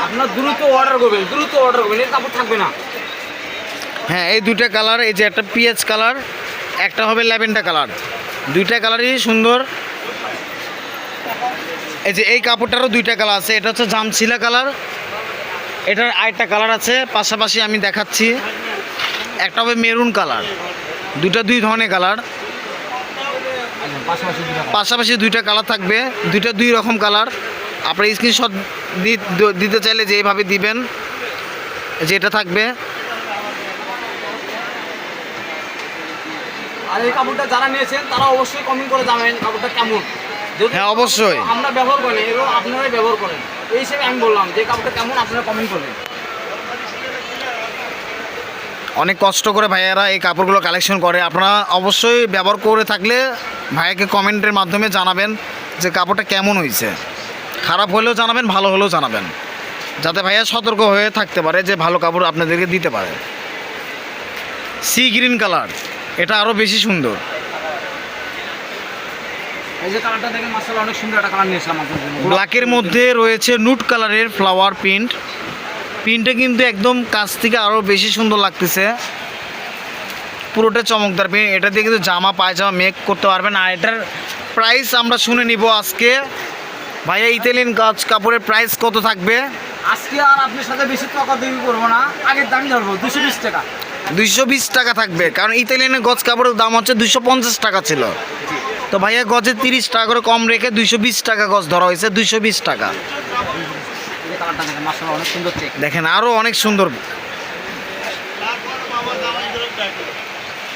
আপনার দ্রুত অর্ডার করবেন, এর কাপড় থাকবে না। হ্যাঁ, এই দুইটা কালার, এই যে একটা পিএইচ কালার, একটা হবে ল্যাভেন্ডার কালার, দুইটা কালারই সুন্দর। এই যে এই কাপড়টারও দুইটা কালার আছে, এটা হচ্ছে জামছিলা কালার, এটার আরেকটা কালার আছে পাশাপাশি আমি দেখাচ্ছি। একটা হবে মেরুন কালার, দুই ধরনের কালার, পাশাপাশি দুইটা কালার থাকবে, দুই রকম কালার। আপনার স্ক্রিনশট দিতে চাইলে যে এইভাবে দিবেন, যেটা থাকবে। আর এই কাপড়টা যারা নিয়েছেন তারা অবশ্যই কমেন্ট করে জানাবেন কাপড়টা কেমন। হ্যাঁ, অবশ্যই আমরা ব্যবহার করি, এগুলো আপনারাই ব্যবহার করেন, এই হিসেবে আমি বললাম যে কাপড়টা কেমন আপনারা কমেন্ট করবেন। অনেক কষ্ট করে ভাইয়ারা এই কাপড়গুলো কালেকশন করে, আপনারা অবশ্যই ব্যবহার করে থাকলে ভাইয়াকে কমেন্টের মাধ্যমে জানাবেন যে কাপড়টা কেমন হয়েছে। খারাপ হলেও জানাবেন, ভালো হলেও জানাবেন, যাতে ভাইয়া সতর্ক হয়ে থাকতে পারে যে ভালো কাপড় আপনাদেরকে দিতে পারে। সি গ্রিন কালার, এটা আরও বেশি সুন্দর। এই যে কালারটা দেখেন মাশাআল্লাহ অনেক সুন্দর একটা কালার নিয়েছিলাম আপনার জন্য। ব্ল্যাকের মধ্যে রয়েছে নুট কালারের ফ্লাওয়ার প্রিন্টটা কিন্তু একদম কাছ থেকে আরও বেশি সুন্দর লাগতেছে, পুরোটা চমকদার প্রিন্ট। এটা দিয়ে কিন্তু জামা পায়জামা মেক করতে পারবেন। আর এটার প্রাইস আমরা শুনে নিব আজকে। ভাইয়া, ইতালিয়ান কাপড়ের প্রাইস কত থাকবে? আজকে আর আপনার সাথে বেশি টাকা দাবি করবো না, আগের দামই ধরবো 220 টাকা। 220 টাকা থাকবে, কারণ ইতালিয়ানের গজ কাপড়ের দাম হচ্ছে 250 টাকা ছিল। তো ভাইয়া গজে 30 টাকা করে কম রেখে 220 টাকা গজ ধরা হয়েছে, 220 টাকা। এই কালারটা দেখেন মাশাআল্লাহ অনেক সুন্দর চেক। দেখেন আরও অনেক সুন্দর